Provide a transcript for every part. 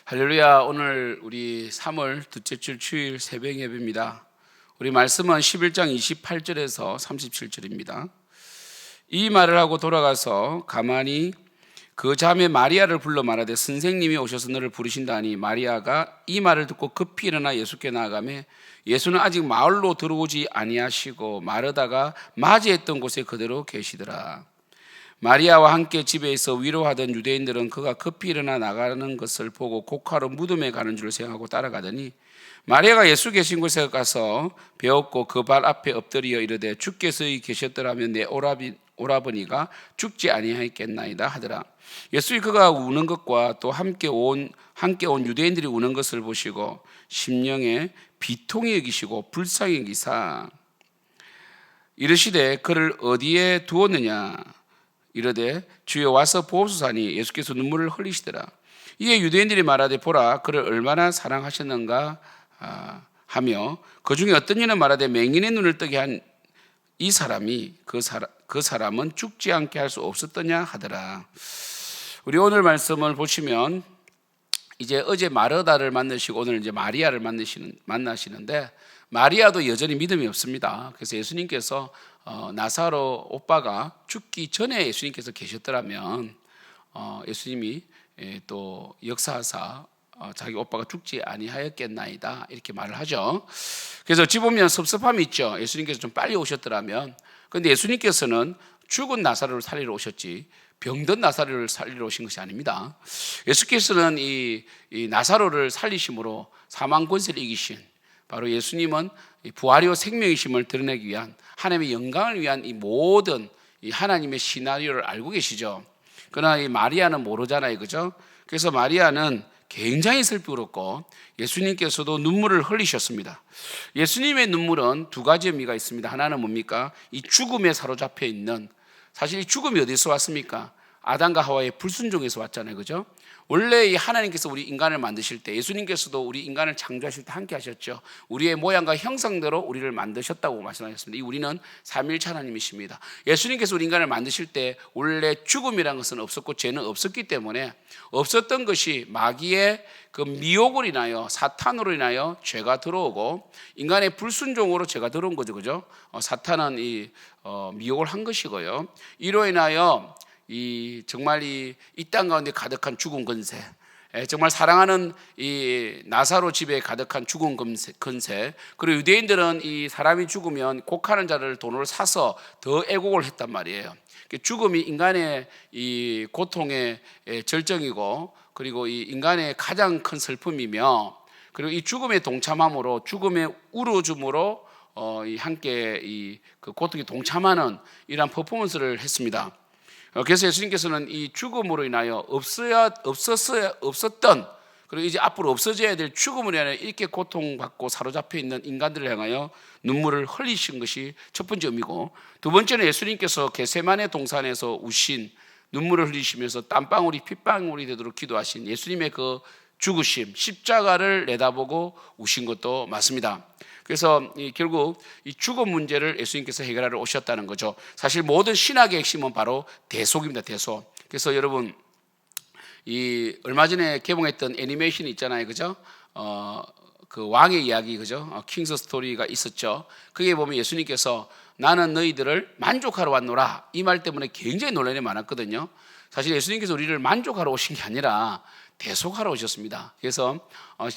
할렐루야. 오늘 우리 3월 둘째 주 주일 새벽 예배입니다. 우리 말씀은 11장 28절에서 37절입니다. 이 말을 하고 돌아가서 가만히 그 자매 마리아를 불러 말하되 선생님이 오셔서 너를 부르신다니. 마리아가 이 말을 듣고 급히 일어나 예수께 나아가매 예수는 아직 마을로 들어오지 아니하시고 마르다가 맞이했던 곳에 그대로 계시더라. 마리아와 함께 집에 있어 위로하던 유대인들은 그가 급히 일어나 나가는 것을 보고 곡하러 무덤에 가는 줄 생각하고 따라가더니 마리아가 예수 계신 곳에 가서 배웠고 그 발 앞에 엎드려 이르되 주께서 여기 계셨더라면 내 오라버니가 죽지 아니하였겠나이다 하더라. 예수의 그가 우는 것과 또 함께 온 유대인들이 우는 것을 보시고 심령에 비통히 여기시고 불쌍히 여기사 이르시되 그를 어디에 두었느냐. 이르되 주여 와서 보옵소서 하니 예수께서 눈물을 흘리시더라. 이에 유대인들이 말하되 보라 그를 얼마나 사랑하셨는가 하며 그 중에 어떤 이는 말하되 맹인의 눈을 뜨게 한 이 사람이 그 사람은 죽지 않게 할 수 없었더냐 하더라. 우리 오늘 말씀을 보시면 이제 어제 마르다를 만나시고 오늘 이제 마리아를 만나시는데 마리아도 여전히 믿음이 없습니다. 그래서 예수님께서 나사로 오빠가 죽기 전에 예수님께서 계셨더라면 예수님이 또 역사하사 자기 오빠가 죽지 아니하였겠나이다 이렇게 말을 하죠. 그래서 어찌 보면 섭섭함이 있죠. 예수님께서 좀 빨리 오셨더라면. 그런데 예수님께서는 죽은 나사로를 살리러 오셨지 병든 나사로를 살리러 오신 것이 아닙니다. 예수께서는 이 나사로를 살리심으로 사망 권세를 이기신 바로 예수님은 부활이요 생명이심을 드러내기 위한 하나님의 영광을 위한 이 모든 이 하나님의 시나리오를 알고 계시죠. 그러나 이 마리아는 모르잖아요, 그죠? 그래서 마리아는 굉장히 슬피 울었고 예수님께서도 눈물을 흘리셨습니다. 예수님의 눈물은 두 가지 의미가 있습니다. 하나는 뭡니까? 이 죽음에 사로잡혀 있는, 사실 이 죽음이 어디서 왔습니까? 아담과 하와의 불순종에서 왔잖아요, 그죠? 원래 이 하나님께서 우리 인간을 만드실 때 예수님께서도 우리 인간을 창조하실 때 함께 하셨죠. 우리의 모양과 형상대로 우리를 만드셨다고 말씀하셨습니다. 이 우리는 삼위일체 하나님이십니다. 예수님께서 우리 인간을 만드실 때 원래 죽음이라는 것은 없었고 죄는 없었기 때문에 없었던 것이 마귀의 그 미혹으로 인하여 사탄으로 인하여 죄가 들어오고 인간의 불순종으로 죄가 들어온 거죠, 그죠? 사탄은 이 미혹을 한 것이고요. 이로 인하여 정말 이 땅 가운데 가득한 죽은 권세, 정말 사랑하는 이 나사로 집에 가득한 죽은 권세, 그리고 유대인들은 이 사람이 죽으면 곡하는 자를 돈으로 사서 더 애곡을 했단 말이에요. 죽음이 인간의 이 고통의 절정이고 그리고 이 인간의 가장 큰 슬픔이며 그리고 이 죽음에 동참함으로 죽음의 울어줌으로 함께 그 고통에 동참하는 이러한 퍼포먼스를 했습니다. 그래서 예수님께서는 이 죽음으로 인하여 없었던 그리고 이제 앞으로 없어져야 될 죽음으로 인하여 이렇게 고통받고 사로잡혀 있는 인간들을 향하여 눈물을 흘리신 것이 첫 번째 의미고, 두 번째는 예수님께서 겟세마네 동산에서 우신 눈물을 흘리시면서 땀방울이 핏방울이 되도록 기도하신 예수님의 그 죽으심, 십자가를 내다보고 우신 것도 맞습니다. 그래서 결국 이 죽음 문제를 예수님께서 해결하러 오셨다는 거죠. 사실 모든 신학의 핵심은 바로 대속입니다. 대속. 그래서 여러분 얼마 전에 개봉했던 애니메이션이 있잖아요, 그죠? 그 왕의 이야기, 그죠? 킹스 스토리가 있었죠. 그게 보면 예수님께서 나는 너희들을 만족하러 왔노라 이 말 때문에 굉장히 논란이 많았거든요. 사실 예수님께서 우리를 만족하러 오신 게 아니라 대속하러 오셨습니다. 그래서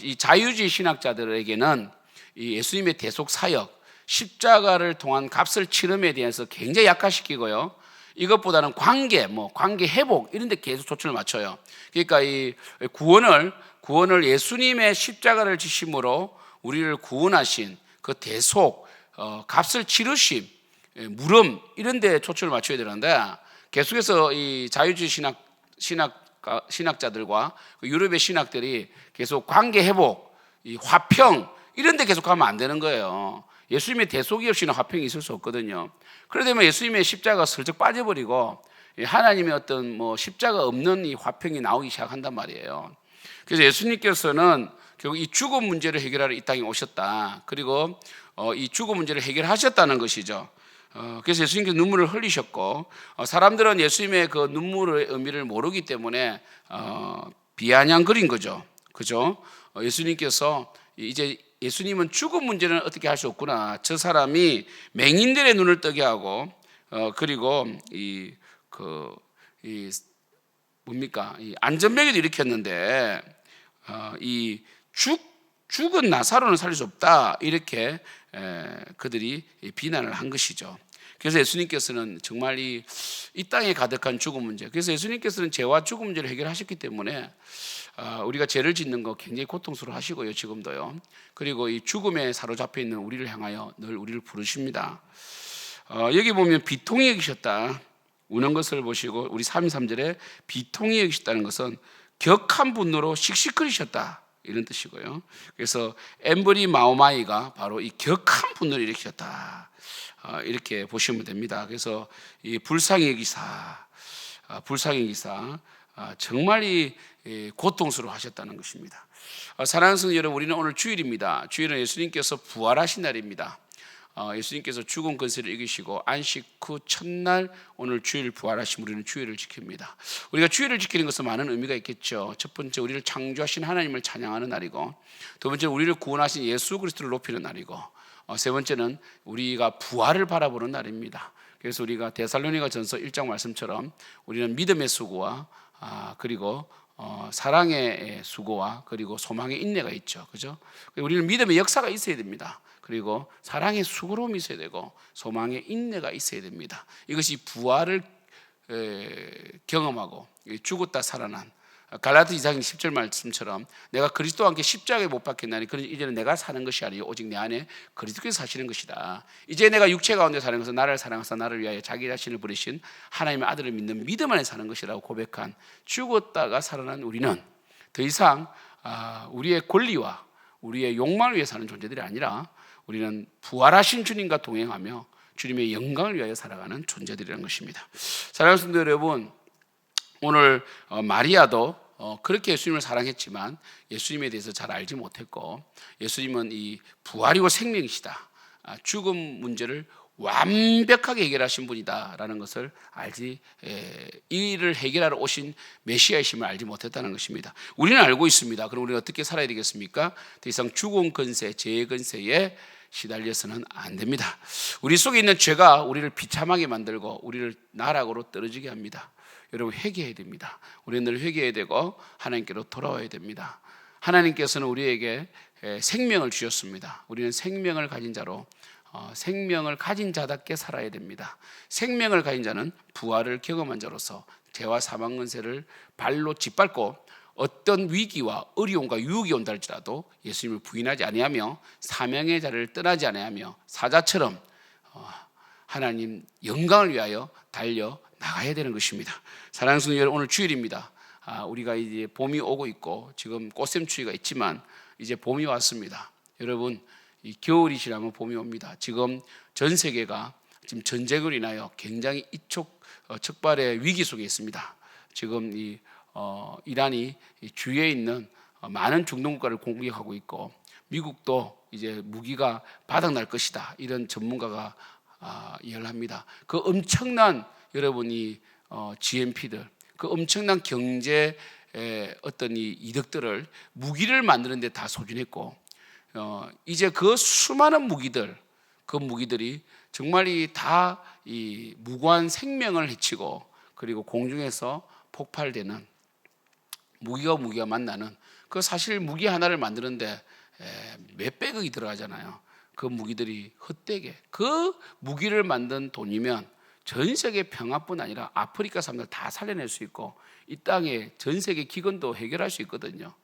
이 자유주의 신학자들에게는 이 예수님의 대속 사역, 십자가를 통한 값을 치름에 대해서 굉장히 약화시키고요. 이것보다는 관계 회복 이런 데 계속 초점을 맞춰요. 그러니까 이 구원을 예수님의 십자가를 지심으로 우리를 구원하신 그 대속, 값을 치르심, 물음 이런 데 초점을 맞춰야 되는데 계속해서 이 자유주의 신학자들과 유럽의 신학들이 계속 관계 회복, 이 화평 이런 데 계속 가면 안 되는 거예요. 예수님의 대속이 없이는 화평이 있을 수 없거든요. 그러다 예수님의 십자가가 슬쩍 빠져버리고 하나님의 어떤 십자가 없는 이 화평이 나오기 시작한단 말이에요. 그래서 예수님께서는 결국 이 죽음 문제를 해결하러 이 땅에 오셨다. 그리고 이 죽음 문제를 해결하셨다는 것이죠. 그래서 예수님께서 눈물을 흘리셨고 사람들은 예수님의 그 눈물의 의미를 모르기 때문에 비아냥거린 거죠. 그죠? 예수님께서 이제 예수님은 죽음 문제는 어떻게 할 수 없구나. 저 사람이 맹인들의 눈을 뜨게 하고 그리고 이 뭡니까? 이 안전병에도 일으켰는데 이 죽은 나사로는 살릴 수 없다. 이렇게 그들이 비난을 한 것이죠. 그래서 예수님께서는 정말 이 땅에 가득한 죽음 문제, 그래서 예수님께서는 죄와 죽음 문제를 해결하셨기 때문에 우리가 죄를 짓는 거 굉장히 고통스러워 하시고요, 지금도요. 그리고 이 죽음에 사로잡혀 있는 우리를 향하여 늘 우리를 부르십니다. 여기 보면 비통히 여기셨다, 우는 것을 보시고, 우리 3절에 비통히 여기셨다는 것은 격한 분노로 씩씩거리셨다, 이런 뜻이고요. 그래서 엠브리 마오마이가 바로 이 격한 분노를 일으키셨다, 이렇게 보시면 됩니다. 그래서 이 불쌍히 여기사, 정말 이 고통스러워 하셨다는 것입니다. 사랑하는 성도 여러분, 우리는 오늘 주일입니다. 주일은 예수님께서 부활하신 날입니다. 예수님께서 죽은 권세를 이기시고 안식 후 첫날 오늘 주일 부활하신 우리는 주일을 지킵니다. 우리가 주일을 지키는 것은 많은 의미가 있겠죠. 첫 번째, 우리를 창조하신 하나님을 찬양하는 날이고, 두 번째, 우리를 구원하신 예수 그리스도를 높이는 날이고, 세 번째는 우리가 부활을 바라보는 날입니다. 그래서 우리가 데살로니가전서 1장 말씀처럼 우리는 믿음의 수고와 그리고 사랑의 수고와 그리고 소망의 인내가 있죠. 그죠? 우리는 믿음의 역사가 있어야 됩니다. 그리고 사랑의 수고로움이 있어야 되고 소망의 인내가 있어야 됩니다. 이것이 부활을 경험하고 죽었다 살아난, 갈라디 2장 10절 말씀처럼 내가 그리스도와 함께 십자가에 못 박혔나니 그는 이제는 내가 사는 것이 아니요 오직 내 안에 그리스도께서 사시는 것이다. 이제 내가 육체 가운데 사는 것은 나를 사랑하사 나를 위하여 자기 자신을 버리신 하나님의 아들을 믿는 믿음 안에 사는 것이라고 고백한, 죽었다가 살아난 우리는 더 이상 우리의 권리와 우리의 욕망을 위해 사는 존재들이 아니라 우리는 부활하신 주님과 동행하며 주님의 영광을 위하여 살아가는 존재들이라는 것입니다. 사랑하는 성도 여러분, 오늘 마리아도 그렇게 예수님을 사랑했지만 예수님에 대해서 잘 알지 못했고, 예수님은 이 부활이고 생명이시다, 죽음 문제를 완벽하게 해결하신 분이다라는 것을 이를 해결하러 오신 메시아이심을 알지 못했다는 것입니다. 우리는 알고 있습니다. 그럼 우리는 어떻게 살아야 되겠습니까? 더 이상 죽음 권세, 죄의 권세에 시달려서는 안 됩니다. 우리 속에 있는 죄가 우리를 비참하게 만들고 우리를 나락으로 떨어지게 합니다. 여러분, 회개해야 됩니다. 우리는 늘 회개해야 되고 하나님께로 돌아와야 됩니다. 하나님께서는 우리에게 생명을 주셨습니다. 우리는 생명을 가진 자로 생명을 가진 자답게 살아야 됩니다. 생명을 가진 자는 부활을 경험한 자로서 죄와 사망 권세를 발로 짓밟고 어떤 위기와 어려움과 유혹이 온다 할지라도 예수님을 부인하지 아니하며 사명의 자리를 떠나지 아니하며 사자처럼 하나님 영광을 위하여 달려 나가야 되는 것입니다. 사랑하는 성도 여러분, 오늘 주일입니다. 우리가 이제 봄이 오고 있고 지금 꽃샘추위가 있지만 이제 봄이 왔습니다. 여러분, 이 겨울이 지나면 봄이 옵니다. 지금 전 세계가 지금 전쟁으로 인하여 굉장히 척발의 위기 속에 있습니다. 지금 이란이 주위에 있는 많은 중동 국가를 공격하고 있고, 미국도 이제 무기가 바닥날 것이다, 이런 전문가가 예언합니다. 그 엄청난 여러분이 GNP들, 그 엄청난 경제 어떤 이 이득들을 무기를 만드는 데 다 소진했고, 이제 그 수많은 무기들, 그 무기들이 정말 다 이 무고한 생명을 해치고 그리고 공중에서 폭발되는 무기가 만나는, 그 사실 무기 하나를 만드는데 몇백억이 들어가잖아요. 그 무기들이 헛되게, 그 무기를 만든 돈이면 전 세계 평화뿐 아니라 아프리카 사람들 다 살려낼 수 있고 이 땅에 전 세계 기근도 해결할 수 있거든요.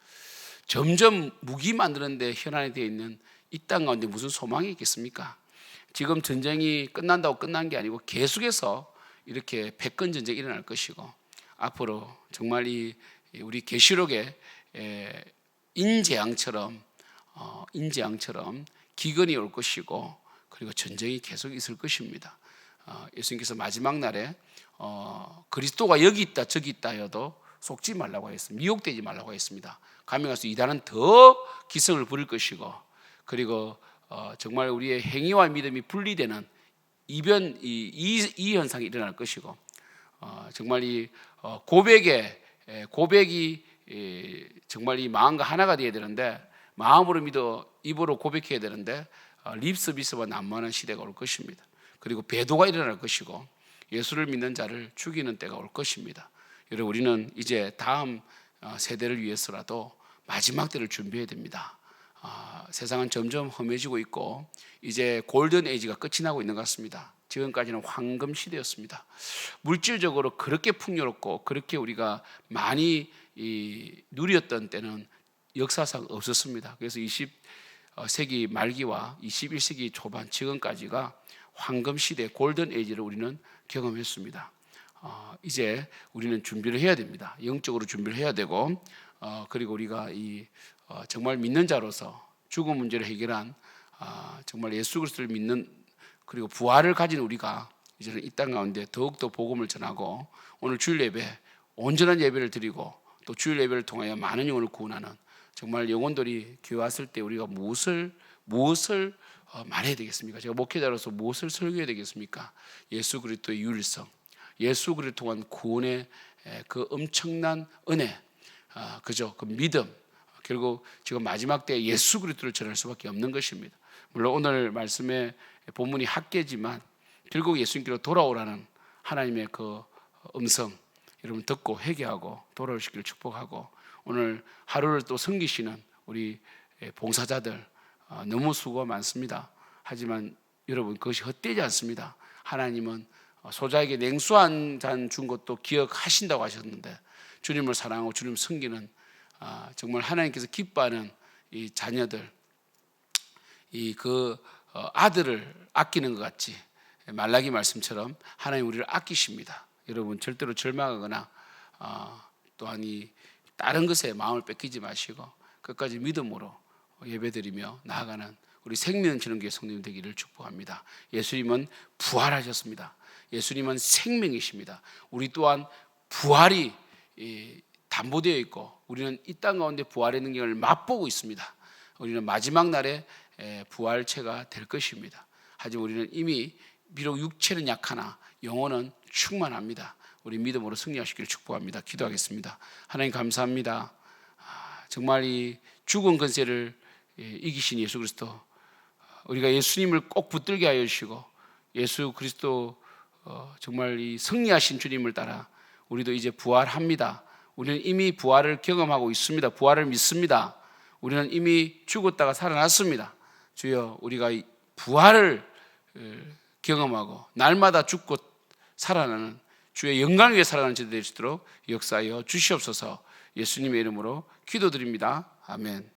점점 무기 만드는데 현안이 되어 있는 이 땅 가운데 무슨 소망이 있겠습니까? 지금 전쟁이 끝난다고 끝난 게 아니고 계속해서 이렇게 패권 전쟁이 일어날 것이고, 앞으로 정말 우리 계시록에 인재앙처럼 기근이 올 것이고, 그리고 전쟁이 계속 있을 것입니다. 예수님께서 마지막 날에 그리스도가 여기 있다 저기 있다 해도 속지 말라고 했습니다. 미혹되지 말라고 했습니다. 가면 가서 이단은 더 기승을 부릴 것이고, 그리고 정말 우리의 행위와 믿음이 분리되는 이변, 이 현상이 일어날 것이고, 정말 이 고백이 정말 이 마음과 하나가 되어야 되는데, 마음으로 믿어 입으로 고백해야 되는데 립 서비스와 난무하는 시대가 올 것입니다. 그리고 배도가 일어날 것이고 예수를 믿는 자를 죽이는 때가 올 것입니다. 여러분, 우리는 이제 다음 세대를 위해서라도 마지막 때를 준비해야 됩니다. 세상은 점점 험해지고 있고 이제 골든 에이지가 끝이 나고 있는 것 같습니다. 지금까지는 황금 시대였습니다. 물질적으로 그렇게 풍요롭고 그렇게 우리가 많이 누렸던 때는 역사상 없었습니다. 그래서 20세기 말기와 21세기 초반 지금까지가 황금 시대 골든 에이지를 우리는 경험했습니다. 이제 우리는 준비를 해야 됩니다. 영적으로 준비를 해야 되고 그리고 우리가 정말 믿는 자로서 죽음 문제를 해결한 정말 예수 그리스도를 믿는 그리고 부활을 가진 우리가 이제는 이 땅 가운데 더욱더 복음을 전하고 오늘 주일 예배 온전한 예배를 드리고 또 주일 예배를 통하여 많은 영혼을 구원하는 정말 영혼들이 교회 왔을 때 우리가 무엇을 말해야 되겠습니까? 제가 목회자로서 무엇을 설교해야 되겠습니까? 예수 그리스도의 유일성, 예수 그리스도를 통한 구원의 그 엄청난 은혜, 그죠? 그 믿음, 결국 지금 마지막 때 예수 그리스도를 전할 수밖에 없는 것입니다. 물론 오늘 말씀의 본문이 학계지만 결국 예수님께로 돌아오라는 하나님의 그 음성 여러분 듣고 회개하고 돌아오시기를 축복하고 오늘 하루를 또 섬기시는 우리 봉사자들 너무 수고가 많습니다. 하지만 여러분 그것이 헛되지 않습니다. 하나님은 소자에게 냉수 한 잔 준 것도 기억하신다고 하셨는데 주님을 사랑하고 주님을 섬기는 정말 하나님께서 기뻐하는 이 자녀들 그 아들을 아끼는 것 같이 말라기 말씀처럼 하나님 우리를 아끼십니다. 여러분 절대로 절망하거나 또한 다른 것에 마음을 뺏기지 마시고 끝까지 믿음으로 예배드리며 나아가는 우리 생명지능교회 성도님 되기를 축복합니다. 예수님은 부활하셨습니다. 예수님은 생명이십니다. 우리 또한 부활이 담보되어 있고 우리는 이 땅 가운데 부활의 능력을 맛보고 있습니다. 우리는 마지막 날에 부활체가 될 것입니다. 하지만 우리는 이미 비록 육체는 약하나 영혼은 충만합니다. 우리 믿음으로 승리하시기를 축복합니다. 기도하겠습니다. 하나님 감사합니다. 정말 이 죽은 권세를 이기신 예수 그리스도, 우리가 예수님을 꼭 붙들게 하여 주시고 예수 그리스도 정말 이 승리하신 주님을 따라 우리도 이제 부활합니다. 우리는 이미 부활을 경험하고 있습니다. 부활을 믿습니다. 우리는 이미 죽었다가 살아났습니다. 주여, 우리가 이 부활을 경험하고 날마다 죽고 살아나는 주의 영광 위에 살아가는 저들 될 수 있도록 역사하여 주시옵소서. 예수님의 이름으로 기도드립니다. 아멘.